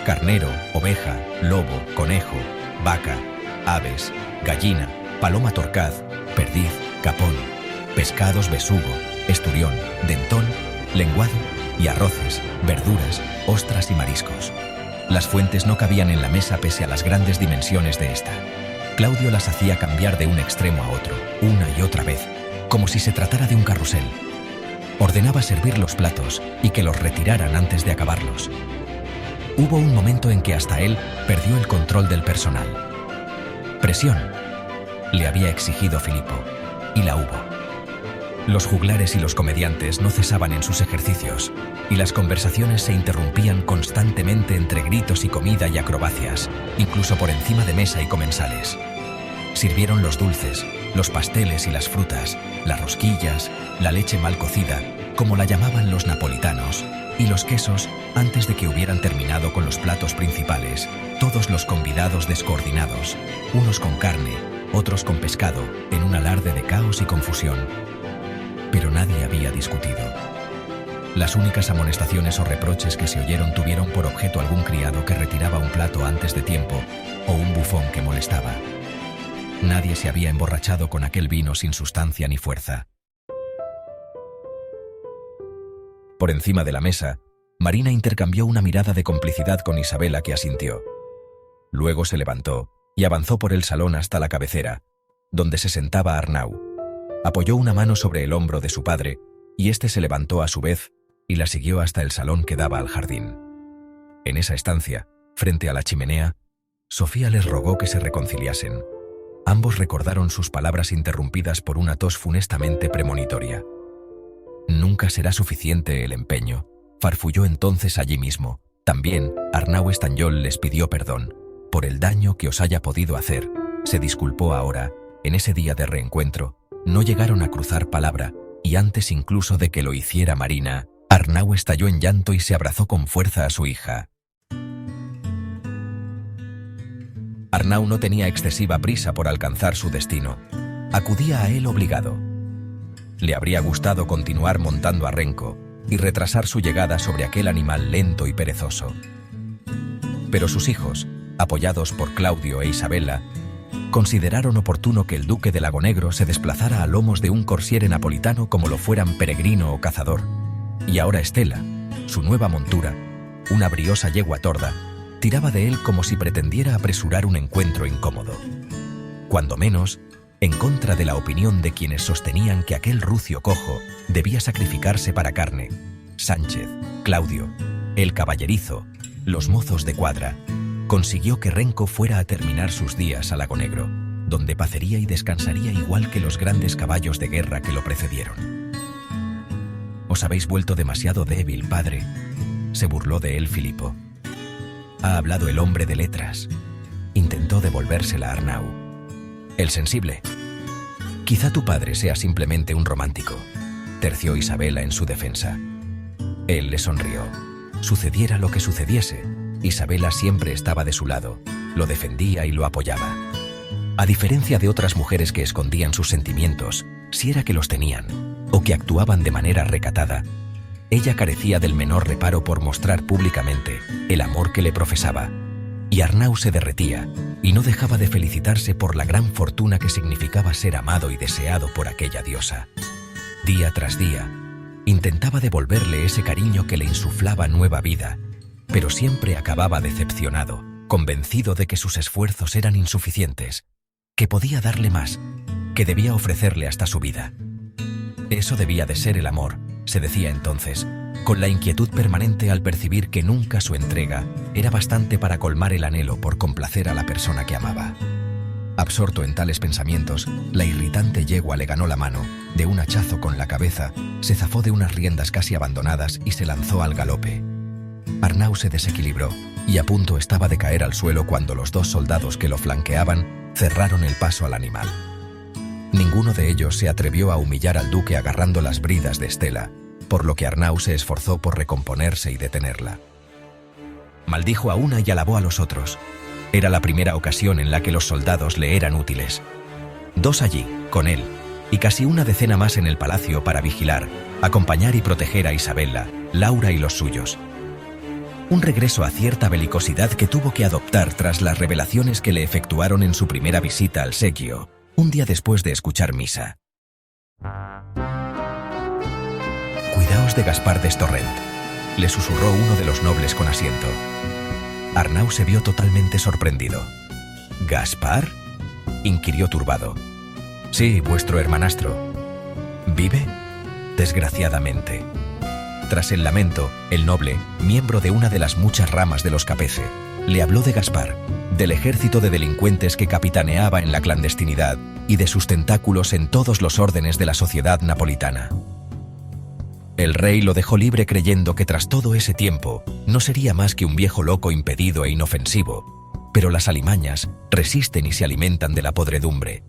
carnero, oveja, lobo, conejo, vaca, aves, gallina, paloma torcaz, perdiz, capón, pescados besugo, esturión, dentón lenguado y arroces, verduras, ostras y mariscos. Las fuentes no cabían en la mesa pese a las grandes dimensiones de esta. Claudio las hacía cambiar de un extremo a otro, una y otra vez, como si se tratara de un carrusel. Ordenaba servir los platos y que los retiraran antes de acabarlos. Hubo un momento en que hasta él perdió el control del personal. Presión, le había exigido Filipo, y la hubo. Los juglares y los comediantes no cesaban en sus ejercicios, y las conversaciones se interrumpían constantemente entre gritos y comida y acrobacias, incluso por encima de mesa y comensales. Sirvieron los dulces, los pasteles y las frutas, las rosquillas, la leche mal cocida, como la llamaban los napolitanos, y los quesos antes de que hubieran terminado con los platos principales, todos los convidados descoordinados, unos con carne, otros con pescado, en un alarde de caos y confusión. Pero nadie había discutido. Las únicas amonestaciones o reproches que se oyeron tuvieron por objeto algún criado que retiraba un plato antes de tiempo o un bufón que molestaba. Nadie se había emborrachado con aquel vino sin sustancia ni fuerza. Por encima de la mesa, Marina intercambió una mirada de complicidad con Isabela que asintió. Luego se levantó y avanzó por el salón hasta la cabecera, donde se sentaba Arnau. Apoyó una mano sobre el hombro de su padre y éste se levantó a su vez y la siguió hasta el salón que daba al jardín. En esa estancia, frente a la chimenea, Sofía les rogó que se reconciliasen. Ambos recordaron sus palabras interrumpidas por una tos funestamente premonitoria. «Nunca será suficiente el empeño», farfulló entonces allí mismo. También Arnau Estanyol les pidió perdón por el daño que os haya podido hacer. Se disculpó ahora, en ese día de reencuentro. No llegaron a cruzar palabra, y antes incluso de que lo hiciera Marina, Arnau estalló en llanto y se abrazó con fuerza a su hija. Arnau no tenía excesiva prisa por alcanzar su destino. Acudía a él obligado. Le habría gustado continuar montando a Renko y retrasar su llegada sobre aquel animal lento y perezoso. Pero sus hijos, apoyados por Claudio e Isabela, consideraron oportuno que el duque de Lagonegro se desplazara a lomos de un corsiere napolitano como lo fueran peregrino o cazador. Y ahora Estela, su nueva montura, una briosa yegua torda, tiraba de él como si pretendiera apresurar un encuentro incómodo. Cuando menos, en contra de la opinión de quienes sostenían que aquel rucio cojo debía sacrificarse para carne. Sánchez, Claudio, el caballerizo, los mozos de cuadra, consiguió que Renko fuera a terminar sus días a Lagonegro, donde pacería y descansaría igual que los grandes caballos de guerra que lo precedieron. «Os habéis vuelto demasiado débil, padre», se burló de él Filipo. «Ha hablado el hombre de letras», intentó devolvérsela a Arnau. «El sensible. Quizá tu padre sea simplemente un romántico», terció Isabela en su defensa. Él le sonrió. Sucediera lo que sucediese, Isabela siempre estaba de su lado, lo defendía y lo apoyaba. A diferencia de otras mujeres que escondían sus sentimientos, si era que los tenían, o que actuaban de manera recatada, ella carecía del menor reparo por mostrar públicamente el amor que le profesaba, y Arnau se derretía y no dejaba de felicitarse por la gran fortuna que significaba ser amado y deseado por aquella diosa. Día tras día, intentaba devolverle ese cariño que le insuflaba nueva vida, pero siempre acababa decepcionado, convencido de que sus esfuerzos eran insuficientes, que podía darle más, que debía ofrecerle hasta su vida. Eso debía de ser el amor, se decía entonces, con la inquietud permanente al percibir que nunca su entrega era bastante para colmar el anhelo por complacer a la persona que amaba. Absorto en tales pensamientos, la irritante yegua le ganó la mano, de un hachazo con la cabeza, se zafó de unas riendas casi abandonadas y se lanzó al galope. Arnau se desequilibró y a punto estaba de caer al suelo cuando los dos soldados que lo flanqueaban cerraron el paso al animal. Ninguno de ellos se atrevió a humillar al duque agarrando las bridas de Estela, por lo que Arnau se esforzó por recomponerse y detenerla. Maldijo a una y alabó a los otros. Era la primera ocasión en la que los soldados le eran útiles. 2 allí, con él, y casi una decena más en el palacio para vigilar, acompañar y proteger a Isabela, Laura y los suyos. Un regreso a cierta belicosidad que tuvo que adoptar tras las revelaciones que le efectuaron en su primera visita al sequio, un día después de escuchar misa. «Cuidaos de Gaspar d'Estorrent», le susurró uno de los nobles con asiento. Arnau se vio totalmente sorprendido. «¿Gaspar?», inquirió turbado. «Sí, vuestro hermanastro». «¿Vive?». «Desgraciadamente». Tras el lamento, el noble, miembro de una de las muchas ramas de los Capece, le habló de Gaspar, del ejército de delincuentes que capitaneaba en la clandestinidad y de sus tentáculos en todos los órdenes de la sociedad napolitana. El rey lo dejó libre creyendo que tras todo ese tiempo no sería más que un viejo loco impedido e inofensivo, pero las alimañas resisten y se alimentan de la podredumbre.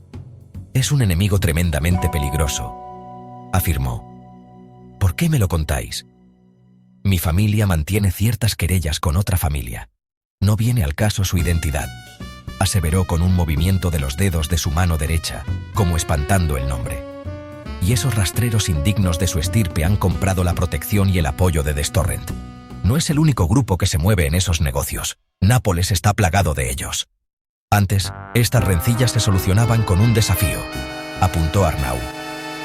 «Es un enemigo tremendamente peligroso», afirmó. «¿Por qué me lo contáis?». «Mi familia mantiene ciertas querellas con otra familia. No viene al caso su identidad», aseveró con un movimiento de los dedos de su mano derecha, como espantando el nombre. «Y esos rastreros indignos de su estirpe han comprado la protección y el apoyo de d'Estorrent. No es el único grupo que se mueve en esos negocios. Nápoles está plagado de ellos». Antes, estas rencillas se solucionaban con un desafío, apuntó Arnau.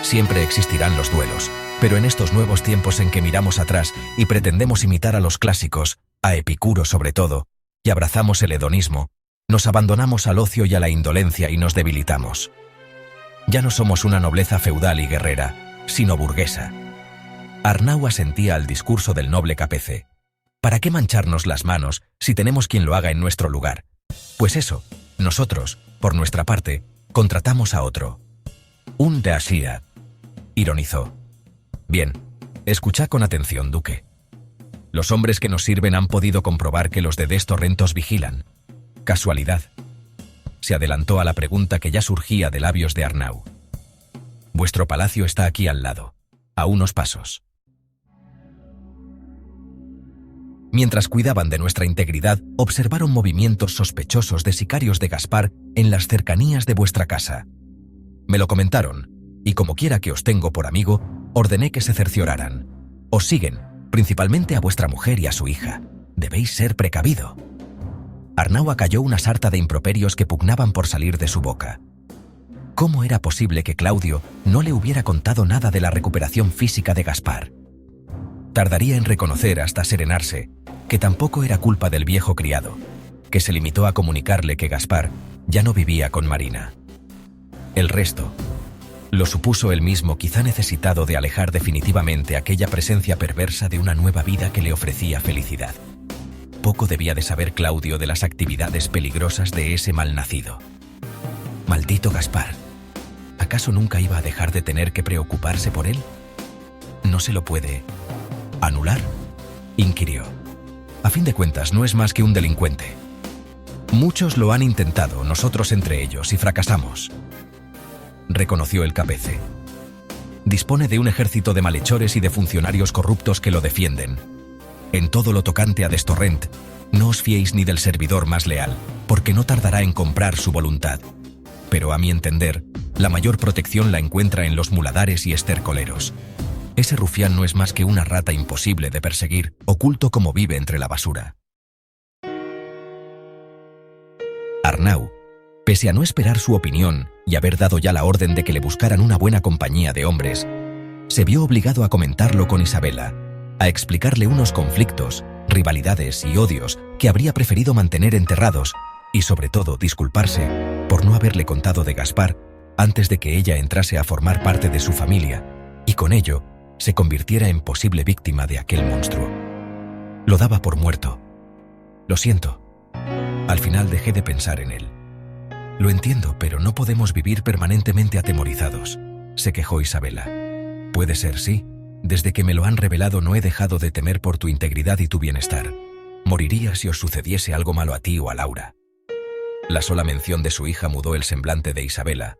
«Siempre existirán los duelos, pero en estos nuevos tiempos en que miramos atrás y pretendemos imitar a los clásicos, a Epicuro sobre todo, y abrazamos el hedonismo, nos abandonamos al ocio y a la indolencia y nos debilitamos. Ya no somos una nobleza feudal y guerrera, sino burguesa». Arnau asentía al discurso del noble Capece. «¿Para qué mancharnos las manos si tenemos quien lo haga en nuestro lugar? Pues eso, nosotros, por nuestra parte, contratamos a otro». «Un dacia», ironizó. «Bien, escuchad con atención, duque. Los hombres que nos sirven han podido comprobar que los de d'Estorrent os vigilan. ¿Casualidad?». Se adelantó a la pregunta que ya surgía de labios de Arnau. «Vuestro palacio está aquí al lado, a unos pasos. Mientras cuidaban de nuestra integridad, observaron movimientos sospechosos de sicarios de Gaspar en las cercanías de vuestra casa. Me lo comentaron, y como quiera que os tengo por amigo, ordené que se cercioraran. Os siguen, principalmente a vuestra mujer y a su hija. Debéis ser precavido». Arnau acalló una sarta de improperios que pugnaban por salir de su boca. ¿Cómo era posible que Claudio no le hubiera contado nada de la recuperación física de Gaspar? Tardaría en reconocer hasta serenarse que tampoco era culpa del viejo criado, que se limitó a comunicarle que Gaspar ya no vivía con Marina. El resto lo supuso él mismo, quizá necesitado de alejar definitivamente aquella presencia perversa de una nueva vida que le ofrecía felicidad. Poco debía de saber Claudio de las actividades peligrosas de ese malnacido. Maldito Gaspar. ¿Acaso nunca iba a dejar de tener que preocuparse por él? ¿No se lo puede anular?, inquirió. A fin de cuentas, no es más que un delincuente. Muchos lo han intentado, nosotros entre ellos, y fracasamos, reconoció el Capece. Dispone de un ejército de malhechores y de funcionarios corruptos que lo defienden. En todo lo tocante a d'Estorrent, no os fiéis ni del servidor más leal, porque no tardará en comprar su voluntad. Pero a mi entender, la mayor protección la encuentra en los muladares y estercoleros. Ese rufián no es más que una rata imposible de perseguir, oculto como vive entre la basura. Arnau, pese a no esperar su opinión y haber dado ya la orden de que le buscaran una buena compañía de hombres, se vio obligado a comentarlo con Isabela, a explicarle unos conflictos, rivalidades y odios que habría preferido mantener enterrados y, sobre todo, disculparse por no haberle contado de Gaspar antes de que ella entrase a formar parte de su familia y con ello se convirtiera en posible víctima de aquel monstruo. Lo daba por muerto. Lo siento. Al final dejé de pensar en él. Lo entiendo, pero no podemos vivir permanentemente atemorizados, se quejó Isabela. Puede ser, sí. Desde que me lo han revelado no he dejado de temer por tu integridad y tu bienestar. Moriría si os sucediese algo malo a ti o a Laura. La sola mención de su hija mudó el semblante de Isabela,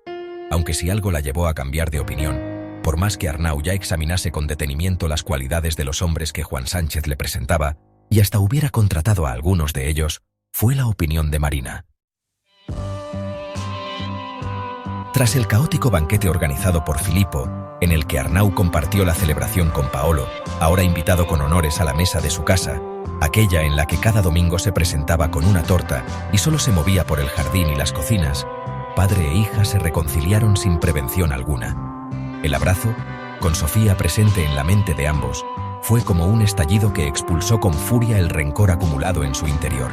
aunque si algo la llevó a cambiar de opinión, por más que Arnau ya examinase con detenimiento las cualidades de los hombres que Juan Sánchez le presentaba, y hasta hubiera contratado a algunos de ellos, fue la opinión de Marina. Tras el caótico banquete organizado por Filippo, en el que Arnau compartió la celebración con Paolo, ahora invitado con honores a la mesa de su casa, aquella en la que cada domingo se presentaba con una torta y solo se movía por el jardín y las cocinas, padre e hija se reconciliaron sin prevención alguna. El abrazo con Sofía presente en la mente de ambos, fue como un estallido que expulsó con furia el rencor acumulado en su interior.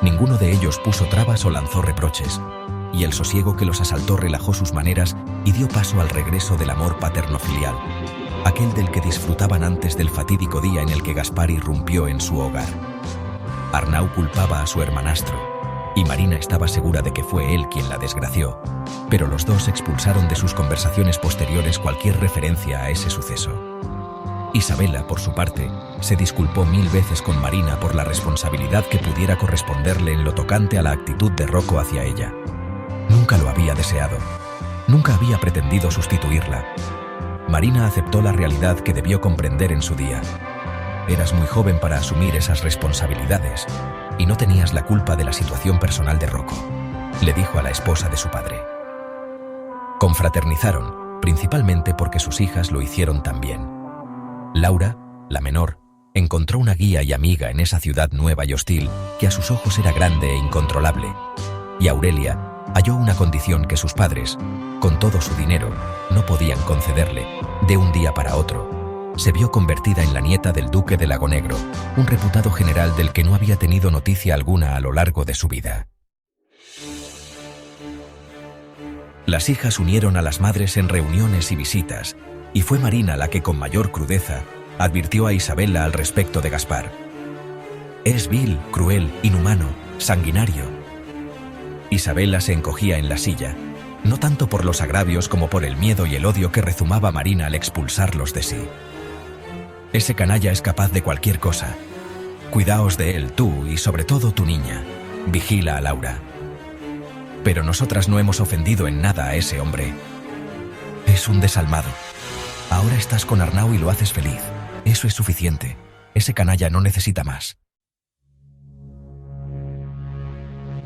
Ninguno de ellos puso trabas o lanzó reproches, y el sosiego que los asaltó relajó sus maneras y dio paso al regreso del amor paterno-filial, aquel del que disfrutaban antes del fatídico día en el que Gaspar irrumpió en su hogar. Arnau culpaba a su hermanastro, y Marina estaba segura de que fue él quien la desgració, pero los dos expulsaron de sus conversaciones posteriores cualquier referencia a ese suceso. Isabela, por su parte, se disculpó 1000 veces con Marina por la responsabilidad que pudiera corresponderle en lo tocante a la actitud de Rocco hacia ella. Nunca lo había deseado, nunca había pretendido sustituirla. Marina aceptó la realidad que debió comprender en su día. Eras muy joven para asumir esas responsabilidades y no tenías la culpa de la situación personal de Rocco, le dijo a la esposa de su padre. Confraternizaron, principalmente porque sus hijas lo hicieron también. Laura, la menor, encontró una guía y amiga en esa ciudad nueva y hostil que a sus ojos era grande e incontrolable, y Aurelia halló una condición que sus padres, con todo su dinero, no podían concederle, de un día para otro. Se vio convertida en la nieta del duque de Lagonegro, un reputado general del que no había tenido noticia alguna a lo largo de su vida. Las hijas unieron a las madres en reuniones y visitas, y fue Marina la que con mayor crudeza advirtió a Isabela al respecto de Gaspar. Es vil, cruel, inhumano, sanguinario. Isabela se encogía en la silla, no tanto por los agravios como por el miedo y el odio que rezumaba Marina al expulsarlos de sí. Ese canalla es capaz de cualquier cosa. Cuidaos de él, tú y sobre todo tu niña. Vigila a Laura. Pero nosotras no hemos ofendido en nada a ese hombre. Es un desalmado. Ahora estás con Arnau y lo haces feliz. Eso es suficiente. Ese canalla no necesita más.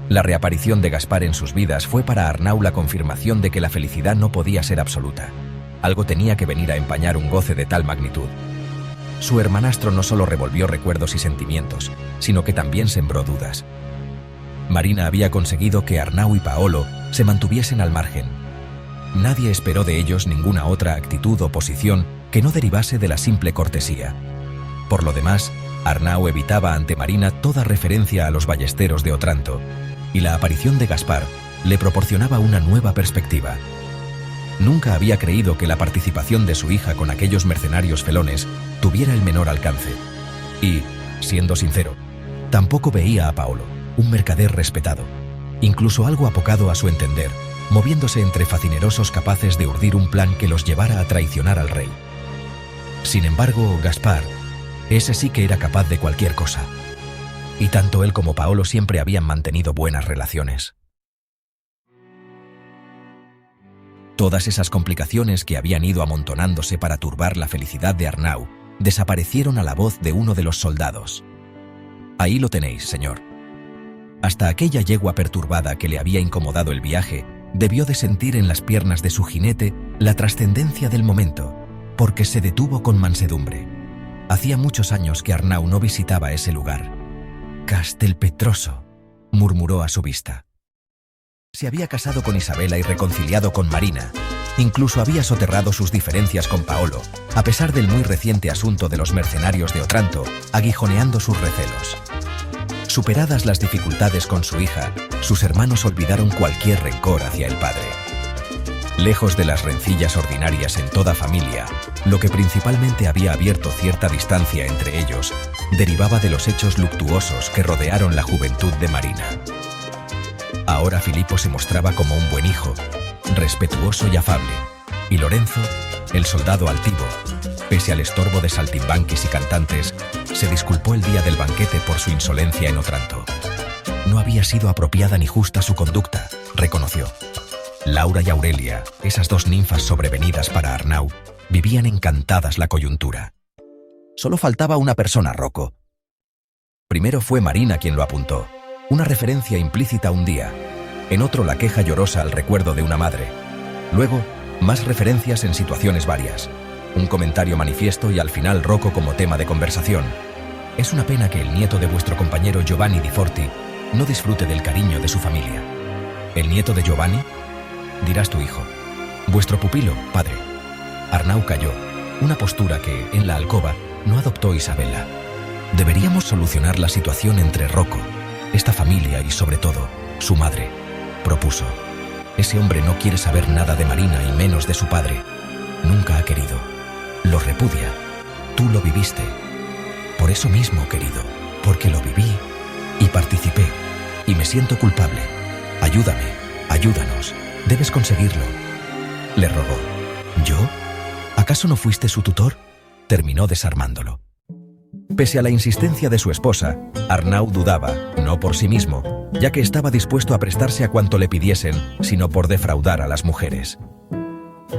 La reaparición de Gaspar en sus vidas fue para Arnau la confirmación de que la felicidad no podía ser absoluta. Algo tenía que venir a empañar un goce de tal magnitud. Su hermanastro no solo revolvió recuerdos y sentimientos, sino que también sembró dudas. Marina había conseguido que Arnau y Paolo se mantuviesen al margen. Nadie esperó de ellos ninguna otra actitud o posición que no derivase de la simple cortesía. Por lo demás, Arnau evitaba ante Marina toda referencia a los ballesteros de Otranto, y la aparición de Gaspar le proporcionaba una nueva perspectiva. Nunca había creído que la participación de su hija con aquellos mercenarios felones tuviera el menor alcance. Y, siendo sincero, tampoco veía a Paolo, un mercader respetado, incluso algo apocado a su entender, moviéndose entre facinerosos capaces de urdir un plan que los llevara a traicionar al rey. Sin embargo, Gaspar, ese sí que era capaz de cualquier cosa. Y tanto él como Paolo siempre habían mantenido buenas relaciones. Todas esas complicaciones que habían ido amontonándose para turbar la felicidad de Arnau desaparecieron a la voz de uno de los soldados. Ahí lo tenéis, señor. Hasta aquella yegua perturbada que le había incomodado el viaje debió de sentir en las piernas de su jinete la trascendencia del momento, porque se detuvo con mansedumbre. Hacía muchos años que Arnau no visitaba ese lugar. Castelpetroso, murmuró a su vista. Se había casado con Isabela y reconciliado con Marina. Incluso había soterrado sus diferencias con Paolo, a pesar del muy reciente asunto de los mercenarios de Otranto, aguijoneando sus recelos. Superadas las dificultades con su hija, sus hermanos olvidaron cualquier rencor hacia el padre. Lejos de las rencillas ordinarias en toda familia, lo que principalmente había abierto cierta distancia entre ellos, derivaba de los hechos luctuosos que rodearon la juventud de Marina. Ahora Filipo se mostraba como un buen hijo, respetuoso y afable, y Lorenzo, el soldado altivo, pese al estorbo de saltimbanquis y cantantes, se disculpó el día del banquete por su insolencia en Otranto. No había sido apropiada ni justa su conducta, reconoció. Laura y Aurelia, esas dos ninfas sobrevenidas para Arnau, vivían encantadas la coyuntura. Solo faltaba una persona, Rocco. Primero fue Marina quien lo apuntó, una referencia implícita un día, en otro la queja llorosa al recuerdo de una madre, luego más referencias en situaciones varias, un comentario manifiesto y al final Rocco como tema de conversación. Es una pena que el nieto de vuestro compañero Giovanni Di Forti no disfrute del cariño de su familia. ¿El nieto de Giovanni? Dirás tu hijo. Vuestro pupilo, padre. Arnau calló, una postura que, en la alcoba, no adoptó Isabela. Deberíamos solucionar la situación entre Rocco, esta familia y, sobre todo, su madre, propuso. Ese hombre no quiere saber nada de Marina y menos de su padre. Nunca ha querido. Lo repudia. Tú lo viviste. Por eso mismo, querido, porque lo viví y participé, y me siento culpable. Ayúdame, ayúdanos, debes conseguirlo. Le rogó. ¿Yo? ¿Acaso no fuiste su tutor? Terminó desarmándolo. Pese a la insistencia de su esposa, Arnau dudaba, no por sí mismo, ya que estaba dispuesto a prestarse a cuanto le pidiesen, sino por defraudar a las mujeres.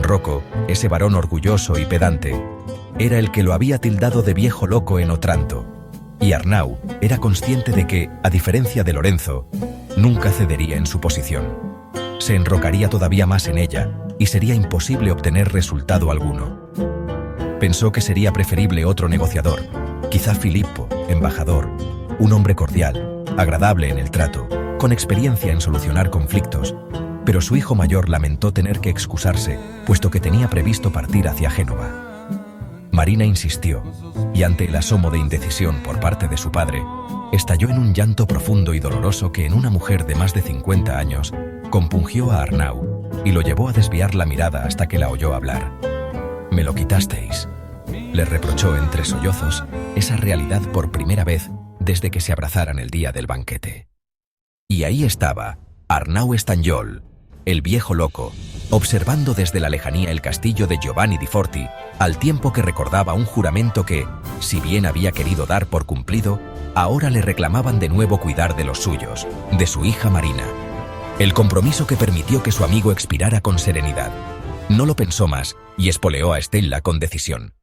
Rocco, ese varón orgulloso y pedante, era el que lo había tildado de viejo loco en Otranto, y Arnau era consciente de que, a diferencia de Lorenzo, nunca cedería en su posición. Se enrocaría todavía más en ella y sería imposible obtener resultado alguno. Pensó que sería preferible otro negociador, quizá Filippo, embajador, un hombre cordial, agradable en el trato, con experiencia en solucionar conflictos, pero su hijo mayor lamentó tener que excusarse, puesto que tenía previsto partir hacia Génova. Marina insistió, y ante el asomo de indecisión por parte de su padre, estalló en un llanto profundo y doloroso que en una mujer de más de 50 años compungió a Arnau y lo llevó a desviar la mirada hasta que la oyó hablar. «Me lo quitasteis», le reprochó entre sollozos esa realidad por primera vez desde que se abrazaran el día del banquete. Y ahí estaba Arnau Stanyol, el viejo loco, observando desde la lejanía el castillo de Giovanni di Forti, al tiempo que recordaba un juramento que, si bien había querido dar por cumplido, ahora le reclamaban de nuevo cuidar de los suyos, de su hija Marina. El compromiso que permitió que su amigo expirara con serenidad. No lo pensó más y espoleó a Stella con decisión.